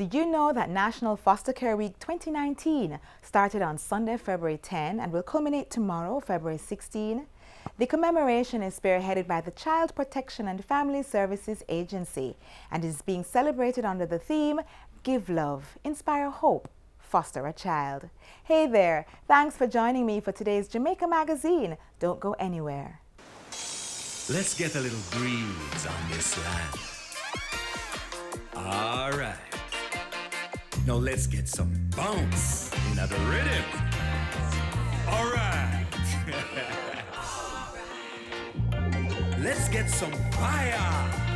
Did you know that National Foster Care Week 2019 started on Sunday, February 10 and will culminate tomorrow, February 16? The commemoration is spearheaded by the Child Protection and Family Services Agency and is being celebrated under the theme, Give Love, Inspire Hope, Foster a Child. Hey there, thanks for joining me for today's Jamaica Magazine. Don't go anywhere. Let's get a little breeze on this land. All right. Now let's get some bounce in the rhythm. All right. Let's get some fire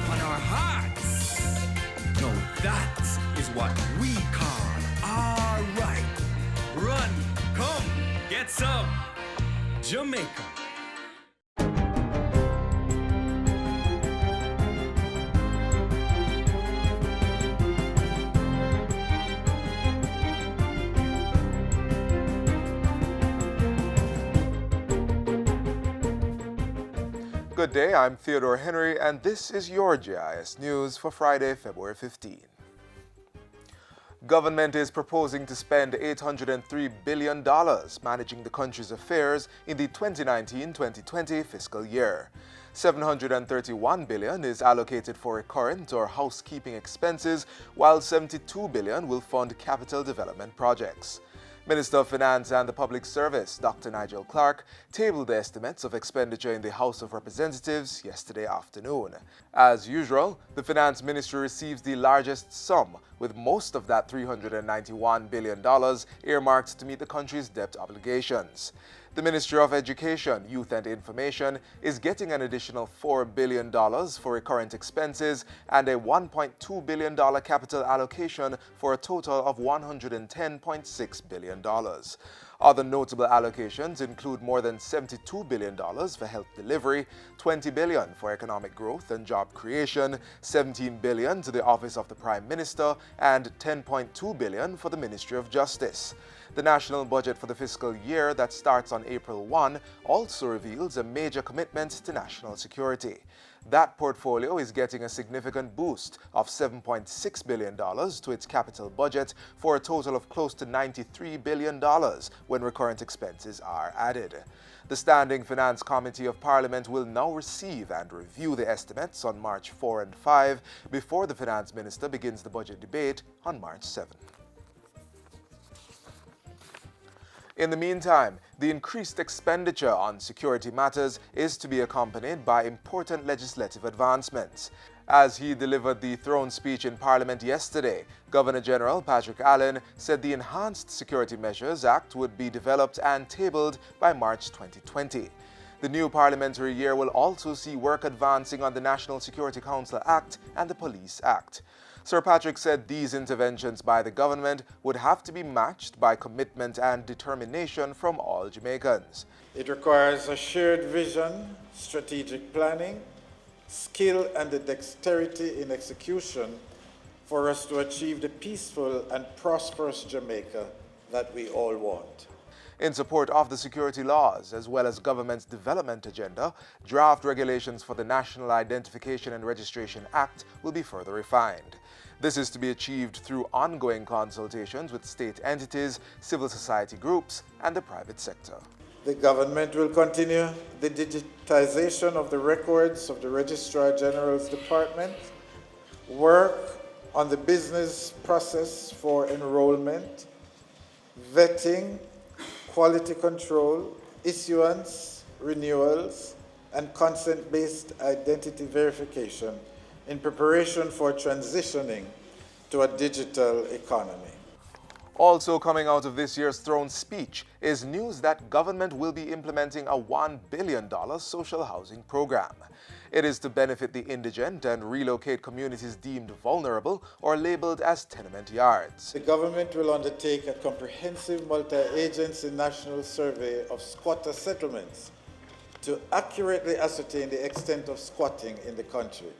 on our hearts. Now that is what we call all right. Run, come, get some Jamaica. Good day, I'm Theodore Henry, and this is your GIS News for Friday, February 15. Government is proposing to spend $803 billion managing the country's affairs in the 2019-2020 fiscal year. $731 billion is allocated for recurrent or housekeeping expenses, while $72 billion will fund capital development projects. Minister of Finance and the Public Service, Dr. Nigel Clark, tabled the estimates of expenditure in the House of Representatives yesterday afternoon. As usual, the Finance Ministry receives the largest sum, with most of that $391 billion earmarked to meet the country's debt obligations. The Ministry of Education, Youth and Information is getting an additional $4 billion for recurrent expenses and a $1.2 billion capital allocation for a total of $110.6 billion. Other notable allocations include more than $72 billion for health delivery, $20 billion for economic growth and job creation, $17 billion to the Office of the Prime Minister, and $10.2 billion for the Ministry of Justice. The national budget for the fiscal year that starts on April 1 also reveals a major commitment to national security. That portfolio is getting a significant boost of $7.6 billion to its capital budget for a total of close to $93 billion when recurrent expenses are added. The Standing Finance Committee of Parliament will now receive and review the estimates on March 4 and 5 before the Finance Minister begins the budget debate on March 7. In the meantime, the increased expenditure on security matters is to be accompanied by important legislative advancements. As he delivered the throne speech in Parliament yesterday, Governor-General Patrick Allen said the Enhanced Security Measures Act would be developed and tabled by March 2020. The new parliamentary year will also see work advancing on the National Security Council Act and the Police Act. Sir Patrick said these interventions by the government would have to be matched by commitment and determination from all Jamaicans. It requires a shared vision, strategic planning, skill and the dexterity in execution for us to achieve the peaceful and prosperous Jamaica that we all want. In support of the security laws, as well as government's development agenda, draft regulations for the National Identification and Registration Act will be further refined. This is to be achieved through ongoing consultations with state entities, civil society groups, and the private sector. The government will continue the digitization of the records of the Registrar General's Department, work on the business process for enrollment, vetting, quality control, issuance, renewals, and consent-based identity verification in preparation for transitioning to a digital economy. Also coming out of this year's throne speech is news that government will be implementing a $1 billion social housing program. It is to benefit the indigent and relocate communities deemed vulnerable or labeled as tenement yards. The government will undertake a comprehensive multi-agency national survey of squatter settlements to accurately ascertain the extent of squatting in the country.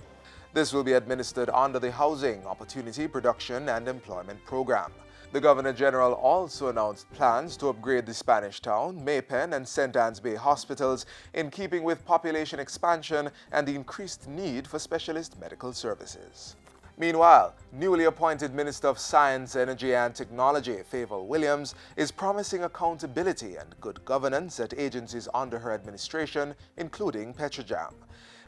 This will be administered under the Housing, Opportunity, Production and Employment Program. The Governor-General also announced plans to upgrade the Spanish Town, Maypen and St. Anne's Bay hospitals in keeping with population expansion and the increased need for specialist medical services. Meanwhile, newly appointed Minister of Science, Energy and Technology, Fayval Williams, is promising accountability and good governance at agencies under her administration, including Petrojam.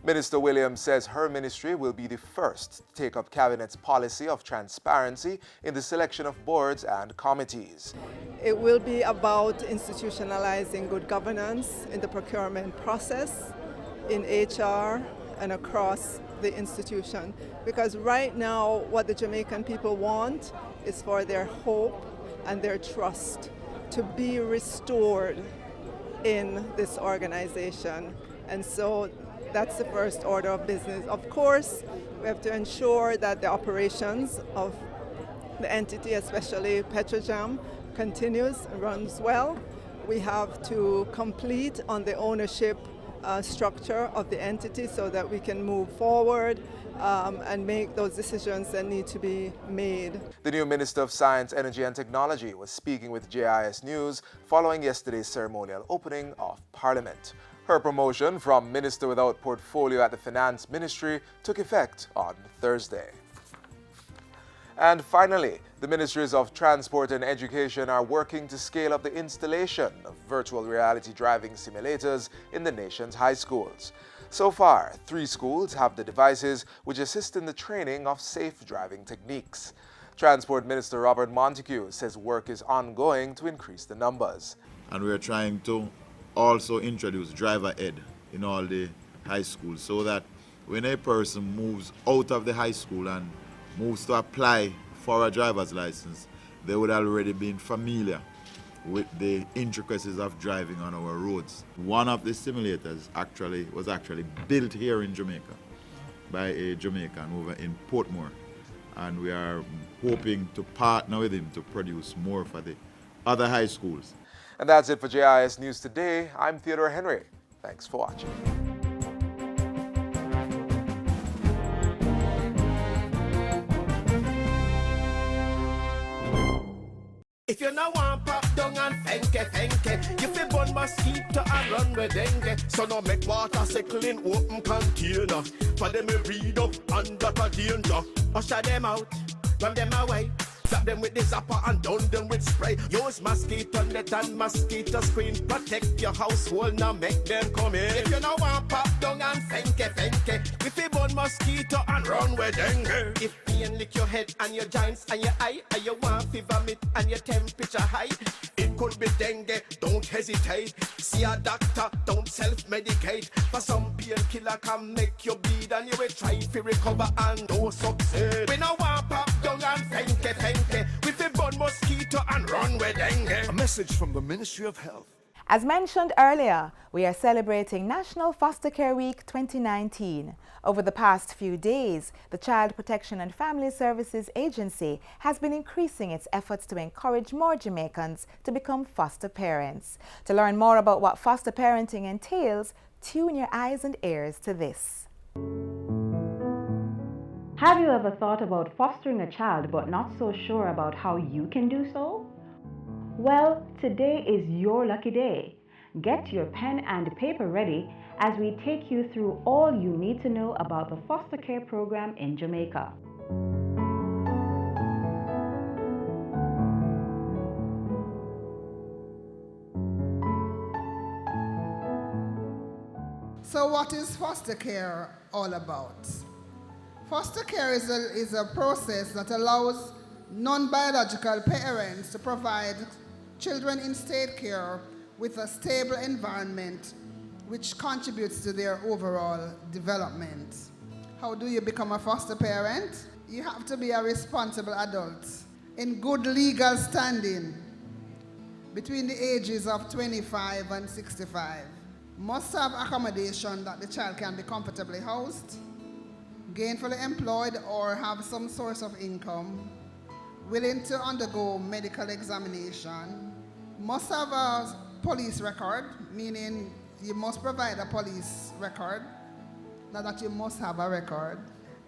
Minister Williams says her ministry will be the first to take up Cabinet's policy of transparency in the selection of boards and committees. It will be about institutionalizing good governance in the procurement process, in HR, and across the institution. Because right now, what the Jamaican people want is for their hope and their trust to be restored in this organization. And so that's the first order of business. Of course, we have to ensure that the operations of the entity, especially Petrojam, continues and runs well. We have to complete on the ownership structure of the entity so that we can move forward and make those decisions that need to be made. The new Minister of Science, Energy and Technology was speaking with JIS News following yesterday's ceremonial opening of Parliament. Her promotion from Minister without portfolio at the Finance Ministry took effect on Thursday. And finally, the Ministries of Transport and Education are working to scale up the installation of virtual reality driving simulators in the nation's high schools. So far, 3 schools have the devices which assist in the training of safe driving techniques. Transport Minister Robert Montague says work is ongoing to increase the numbers. And we're trying to also introduce driver ed in all the high schools so that when a person moves out of the high school and moves to apply for a driver's license, they would already been familiar with the intricacies of driving on our roads. One of the simulators was actually built here in Jamaica by a Jamaican over in Portmore, and we are hoping to partner with him to produce more for the other high schools. And that's it for JIS News Today. I'm Theodore Henry. Thanks for watching. If you no want pop down and fenke, you fi burn mosquito and run with dengue. So no make water cycle in open container. For them we read up under the danger. Usher them out, run them away. Slap them with the zapper and down them with spray. Use mosquito net and mosquito screen. Protect your household, now make them come in. If you no want pop down and fenke, if you burn mosquito and run with dengue. If pain lick your head and your joints and your eye, and you want fever meat and your temperature high, it could be dengue, don't hesitate. See a doctor, don't self-medicate. For some painkiller can make you bleed and you will try to recover and no succeed. We no want pop down and fenke. We fi burn mosquito and run with dengue. A message from the Ministry of Health. As mentioned earlier, we are celebrating National Foster Care Week 2019. Over the past few days, the Child Protection and Family Services Agency has been increasing its efforts to encourage more Jamaicans to become foster parents. To learn more about what foster parenting entails, tune your eyes and ears to this. Have you ever thought about fostering a child but not so sure about how you can do so? Well, today is your lucky day. Get your pen and paper ready as we take you through all you need to know about the foster care program in Jamaica. So what is foster care all about? Foster care is a process that allows non-biological parents to provide children in state care with a stable environment which contributes to their overall development. How do you become a foster parent? You have to be a responsible adult in good legal standing between the ages of 25 and 65. Must have accommodation that the child can be comfortably housed, gainfully employed or have some source of income, willing to undergo medical examination, must have a police record, meaning you must provide a police record, not that you must have a record,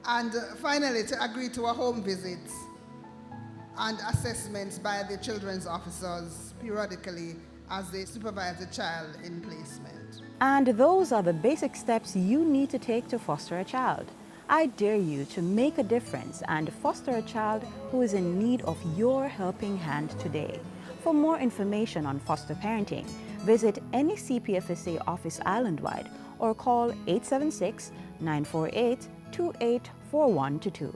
and finally to agree to a home visit and assessments by the children's officers periodically as they supervise the child in placement. And those are the basic steps you need to take to foster a child. I dare you to make a difference and foster a child who is in need of your helping hand today. For more information on foster parenting, visit any CPFSA office island-wide or call 876-948-284122.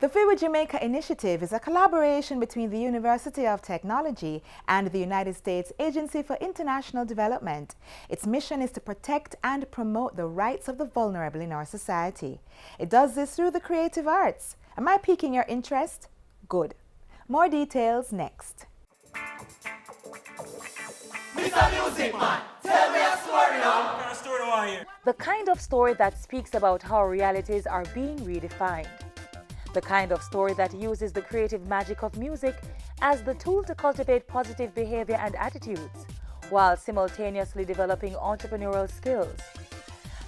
The Fayval Jamaica initiative is a collaboration between the University of Technology and the United States Agency for International Development. Its mission is to protect and promote the rights of the vulnerable in our society. It does this through the creative arts. Am I piquing your interest? Good. More details next. Mr. Music Man, tell me a story now. What kind of story do I hear? The kind of story that speaks about how realities are being redefined. The kind of story that uses the creative magic of music as the tool to cultivate positive behavior and attitudes, while simultaneously developing entrepreneurial skills.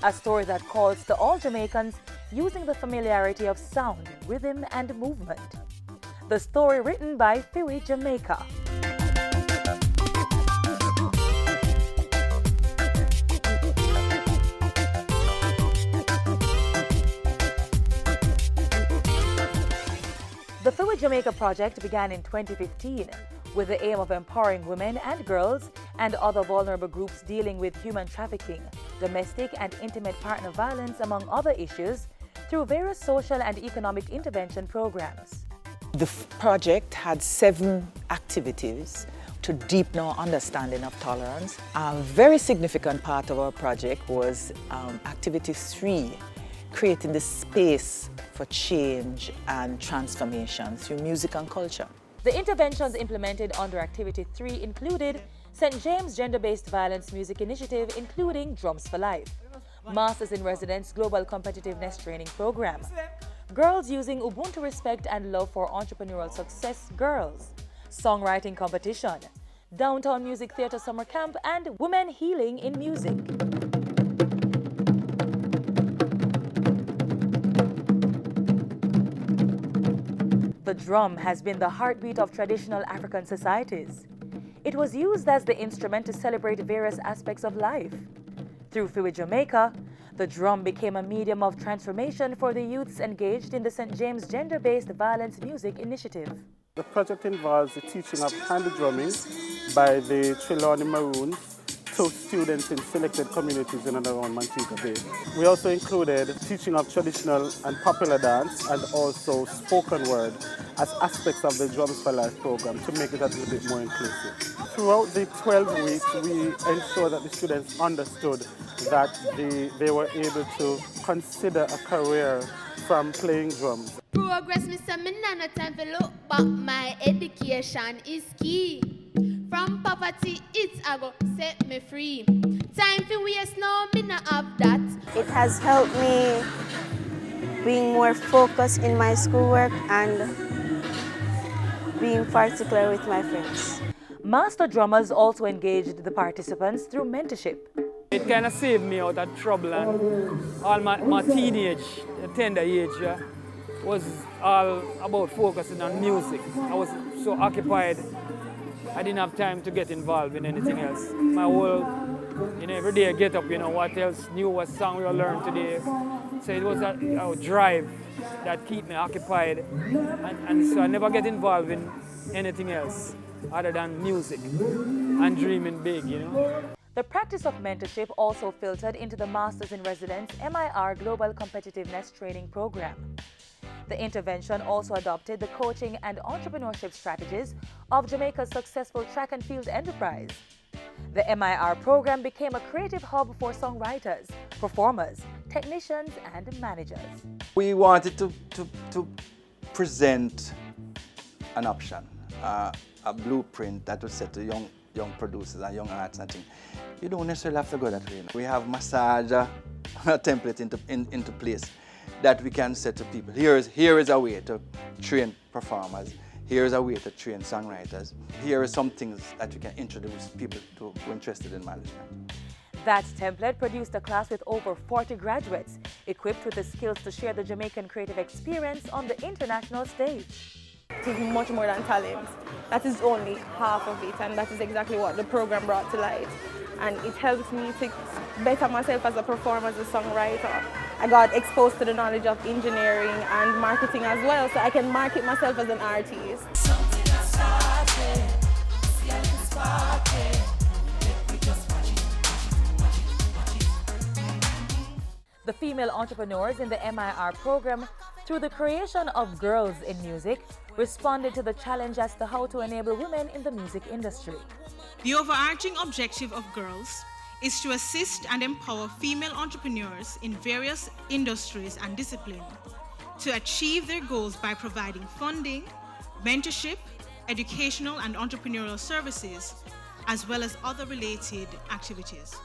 A story that calls to all Jamaicans using the familiarity of sound, rhythm, and movement. The story written by Fayval Jamaica. The Fayval Jamaica project began in 2015 with the aim of empowering women and girls and other vulnerable groups dealing with human trafficking, domestic and intimate partner violence, among other issues, through various social and economic intervention programs. The project had 7 activities to deepen our understanding of tolerance. A very significant part of our project was activity 3, creating the space for change and transformation through music and culture. The interventions implemented under Activity 3 included St. James Gender-Based Violence Music Initiative, including Drums for Life, Masters in Residence Global Competitiveness Training Program, Girls Using Ubuntu Respect and Love for Entrepreneurial Success Girls, Songwriting Competition, Downtown Music Theatre Summer Camp, and Women Healing in Music. The drum has been the heartbeat of traditional African societies. It was used as the instrument to celebrate various aspects of life. Through Fayval Jamaica, the drum became a medium of transformation for the youths engaged in the St. James Gender-Based Violence Music Initiative. The project involves the teaching of hand drumming by the Trelawney Maroons to students in selected communities in and around Montego Bay. We also included teaching of traditional and popular dance and also spoken word as aspects of the Drums for Life program to make it a little bit more inclusive. Throughout the 12 weeks, we ensured that the students understood that they were able to consider a career from playing drums. Progress, Mr. Minana, time to look back. My education is key. From poverty, it's a go set me free. Time for waste, no, me not have that. It has helped me being more focused in my schoolwork and being particular with my friends. Master drummers also engaged the participants through mentorship. It kind of saved me out of trouble, and all my teenage, tender age was all about focusing on music. I was so occupied, I didn't have time to get involved in anything else. My whole, every day I get up, what else new, what song we will learn today. So it was a drive that kept me occupied, and so I never get involved in anything else other than music and dreaming big, The practice of mentorship also filtered into the Masters in Residence MIR Global Competitiveness Training Program. The intervention also adopted the coaching and entrepreneurship strategies of Jamaica's successful track and field enterprise. The MIR program became a creative hub for songwriters, performers, technicians, and managers. We wanted to present an option, a blueprint that would set to young producers and young artists and things. You don't necessarily have to go that way. We have massage a template into place that we can set to people. Here is a way to train performers. Here is a way to train songwriters. Here are some things that we can introduce people to who are interested in management. That template produced a class with over 40 graduates, equipped with the skills to share the Jamaican creative experience on the international stage. It is much more than talent. That is only half of it, and that is exactly what the program brought to light. And it helps me to better myself as a performer, as a songwriter. I got exposed to the knowledge of engineering and marketing as well, so I can market myself as an artist. The female entrepreneurs in the MIR program, through the creation of Girls in Music, responded to the challenge as to how to enable women in the music industry. The overarching objective of Girls is to assist and empower female entrepreneurs in various industries and disciplines to achieve their goals by providing funding, mentorship, educational and entrepreneurial services, as well as other related activities.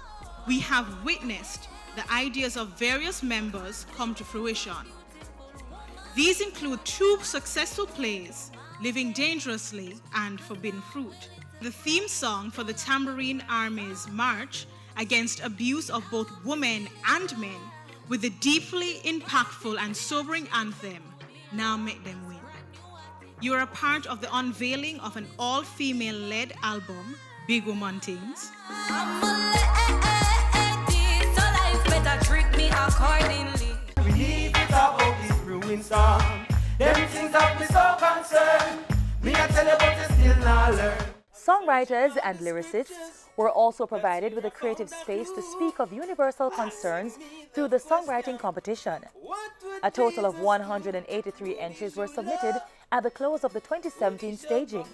We have witnessed the ideas of various members come to fruition. These include 2 successful plays, Living Dangerously and Forbidden Fruit. The theme song for the Tambourine Army's march against abuse of both women and men, with the deeply impactful and sobering anthem, Now Make Them Win. You are a part of the unveiling of an all-female-led album, Big Woman Things. Treat me accordingly. We leave it about this ruined song. Them things that me so concerned. Me I tell you but you still not learn. Songwriters and lyricists were also provided with a creative space to speak of universal concerns through the songwriting competition. A total of 183 entries were submitted at the close of the 2017 staging.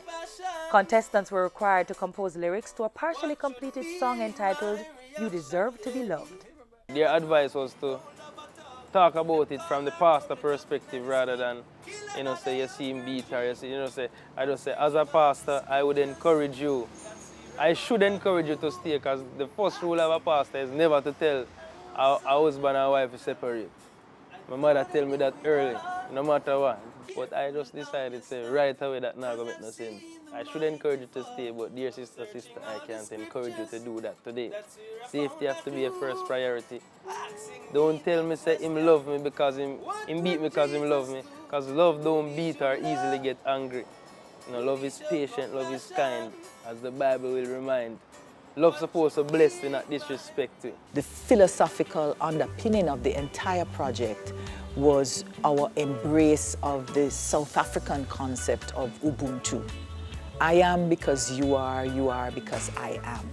Contestants were required to compose lyrics to a partially completed song entitled You Deserve to Be Loved. Their advice was to talk about it from the pastor perspective rather than, say you see him beat her, I just say, as a pastor, I would encourage you. I should encourage you to stay, because the first rule of a pastor is never to tell a husband and wife to separate. My mother tell me that early, no matter what. But I just decided to say right away that not gonna make no sense. I should encourage you to stay, but dear sister, I can't encourage you to do that today. Safety has to be a first priority. Don't tell me say him love me because him beat me because him love me. Because love don't beat or easily get angry. Love is patient, love is kind, as the Bible will remind. Love's supposed to bless and not disrespect you. The philosophical underpinning of the entire project was our embrace of the South African concept of Ubuntu. I am because you are because I am.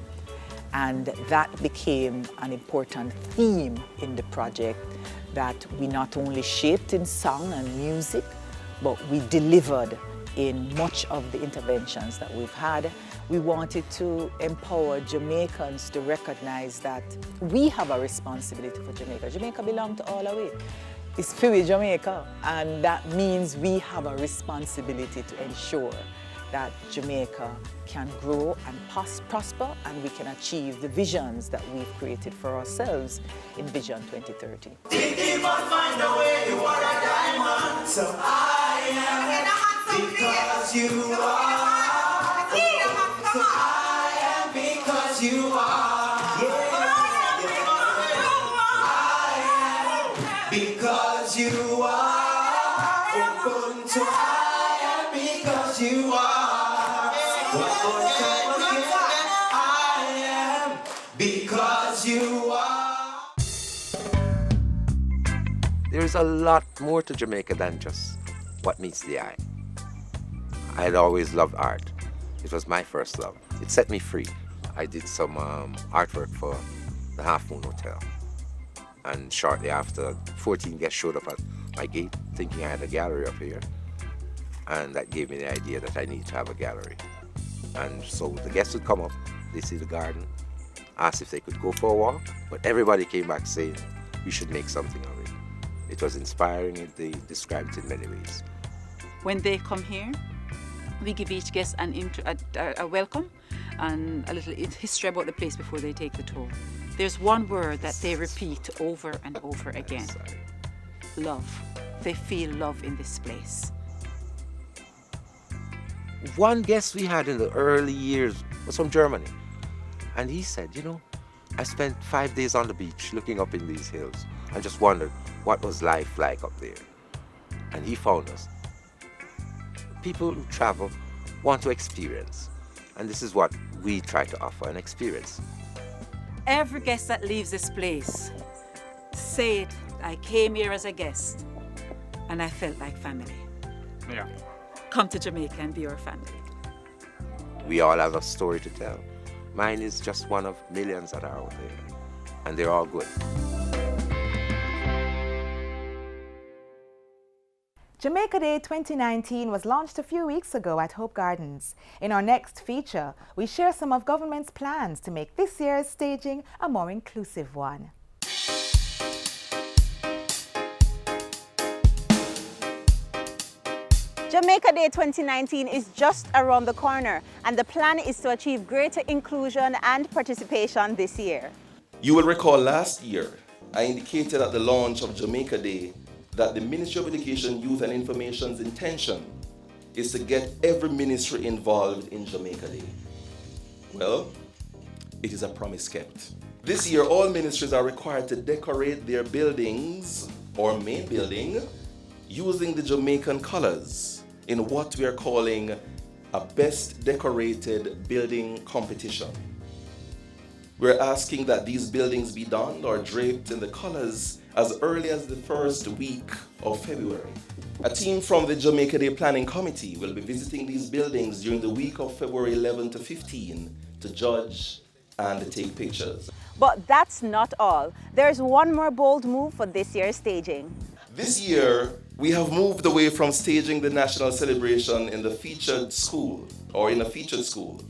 And that became an important theme in the project that we not only shaped in song and music, but we delivered in much of the interventions that we've had. We wanted to empower Jamaicans to recognize that we have a responsibility for Jamaica. Jamaica belongs to all of it. It's for Jamaica, and that means we have a responsibility to ensure that Jamaica can grow and prosper, and we can achieve the visions that we've created for ourselves in Vision 2030. Find a way, you are a diamond, so I am because you are. So I am because you are. I am because you are. Ubuntu, I am because you are. I am because you are. There's a lot more to Jamaica than just what meets the eye. I had always loved art. It was my first love. It set me free. I did some artwork for the Half Moon Hotel. And shortly after, 14 guests showed up at my gate thinking I had a gallery up here. And that gave me the idea that I needed to have a gallery. And so the guests would come up, they see the garden, ask if they could go for a walk, but everybody came back saying, we should make something of it. It was inspiring, they described it in many ways. When they come here, we give each guest a welcome and a little history about the place before they take the tour. There's one word that they repeat over and over again. Love. They feel love in this place. One guest we had in the early years was from Germany. And he said, I spent 5 days on the beach looking up in these hills and just wondered what was life like up there. And he found us. People who travel want to experience, and this is what we try to offer, an experience. Every guest that leaves this place, say it, I came here as a guest and I felt like family. Yeah. Come to Jamaica and be your family. We all have a story to tell. Mine is just one of millions that are out there, and they're all good. Jamaica Day 2019 was launched a few weeks ago at Hope Gardens. In our next feature, we share some of government's plans to make this year's staging a more inclusive one. Jamaica Day 2019 is just around the corner, and the plan is to achieve greater inclusion and participation this year. You will recall last year, I indicated at the launch of Jamaica Day that the Ministry of Education, Youth and Information's intention is to get every ministry involved in Jamaica Day. Well, it is a promise kept. This year, all ministries are required to decorate their buildings or main building using the Jamaican colors in what we are calling a Best Decorated Building Competition. We're asking that these buildings be donned or draped in the colors as early as the first week of February. A team from the Jamaica Day Planning Committee will be visiting these buildings during the week of February 11 to 15 to judge and take pictures. But that's not all. There's one more bold move for this year's staging. This year, we have moved away from staging the national celebration in the featured school or in a featured school.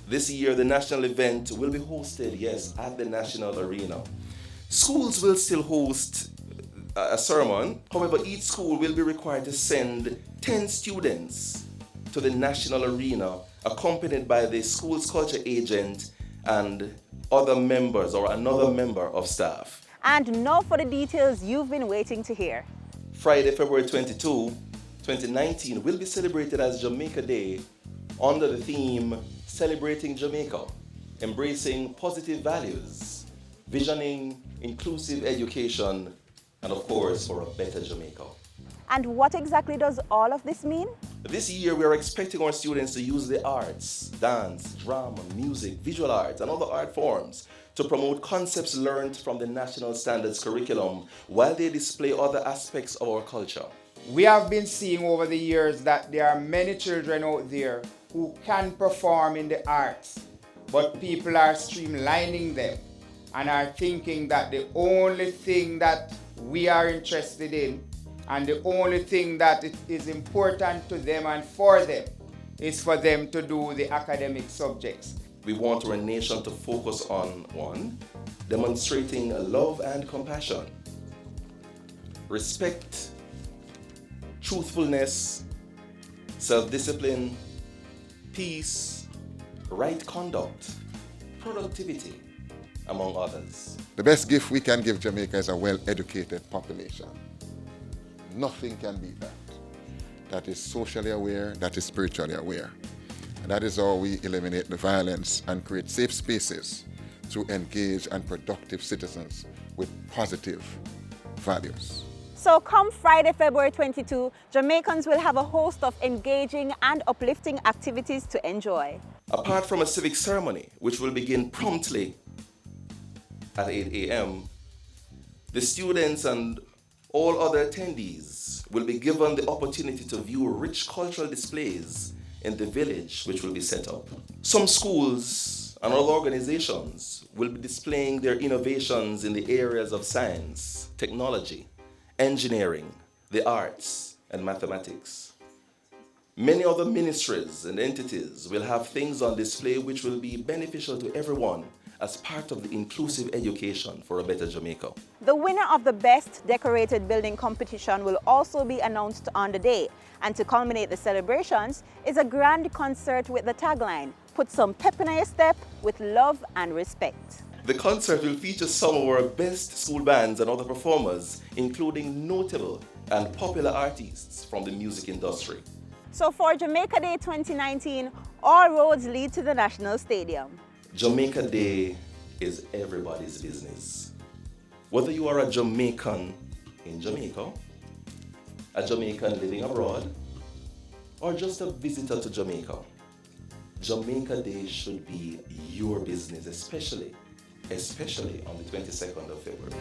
This year, the national event will be hosted, yes, at the National Arena. Schools will still host a sermon. However, each school will be required to send 10 students to the National Arena, accompanied by the school's culture agent and other members or another member of staff. And now for the details you've been waiting to hear. Friday, February 22, 2019 will be celebrated as Jamaica Day under the theme Celebrating Jamaica, Embracing Positive Values, Visioning Inclusive Education, and of course, for a better Jamaica. And what exactly does all of this mean? This year, we are expecting our students to use the arts, dance, drama, music, visual arts, and other art forms to promote concepts learned from the National Standards curriculum while they display other aspects of our culture. We have been seeing over the years that there are many children out there who can perform in the arts, but people are streamlining them and are thinking that the only thing that we are interested in and the only thing that is important to them and for them is for them to do the academic subjects. We want our nation to focus on, one, demonstrating love and compassion, respect, truthfulness, self-discipline, peace, right conduct, productivity, among others. The best gift we can give Jamaica is a well-educated population. Nothing can beat that. That is socially aware, that is spiritually aware. And that is how we eliminate the violence and create safe spaces through engaged and productive citizens with positive values. So come Friday, February 22, Jamaicans will have a host of engaging and uplifting activities to enjoy. Apart from a civic ceremony, which will begin promptly at 8 a.m., the students and all other attendees will be given the opportunity to view rich cultural displays in the village which will be set up. Some schools and other organizations will be displaying their innovations in the areas of science, technology, engineering, the arts, and mathematics. Many other ministries and entities will have things on display which will be beneficial to everyone as part of the inclusive education for a better Jamaica. The winner of the Best Decorated Building Competition will also be announced on the day. And to culminate the celebrations is a grand concert with the tagline, "Put some pep in your step with love and respect." The concert will feature some of our best school bands and other performers, including notable and popular artists from the music industry. So for Jamaica Day 2019, all roads lead to the National Stadium. Jamaica Day is everybody's business. Whether you are a Jamaican in Jamaica, a Jamaican living abroad, or just a visitor to Jamaica, Jamaica Day should be your business, especially on the 22nd of February.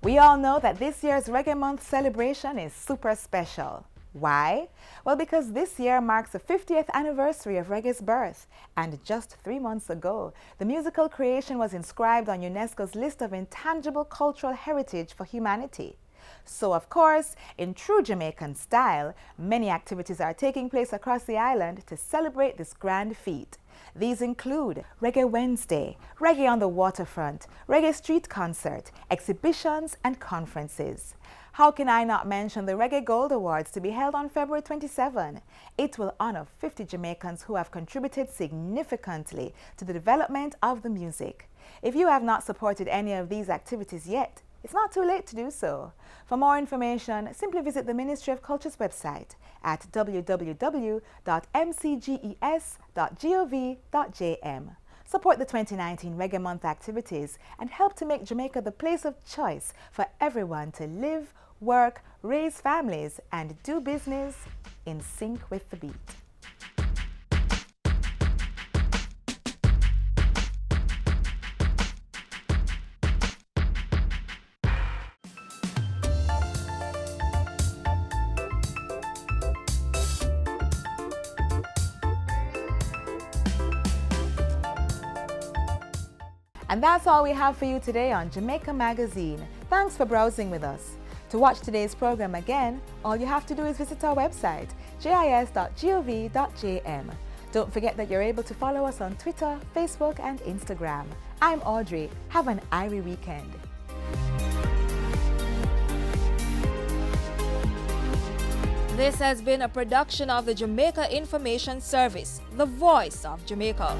We all know that this year's Reggae Month celebration is super special. Why? Well, because this year marks the 50th anniversary of reggae's birth, and just 3 months ago, the musical creation was inscribed on UNESCO's list of intangible cultural heritage for humanity. So, of course, in true Jamaican style, many activities are taking place across the island to celebrate this grand feat. These include Reggae Wednesday, Reggae on the Waterfront, Reggae Street Concert, exhibitions and conferences. How can I not mention the Reggae Gold Awards to be held on February 27? It will honor 50 Jamaicans who have contributed significantly to the development of the music. If you have not supported any of these activities yet, it's not too late to do so. For more information, simply visit the Ministry of Culture's website at www.mcges.gov.jm. Support the 2019 Reggae Month activities and help to make Jamaica the place of choice for everyone to live, work, raise families, and do business in sync with the beat. And that's all we have for you today on Jamaica Magazine. Thanks for browsing with us. To watch today's program again, all you have to do is visit our website, jis.gov.jm. Don't forget that you're able to follow us on Twitter, Facebook, and Instagram. I'm Audrey. Have an airy weekend. This has been a production of the Jamaica Information Service, the voice of Jamaica.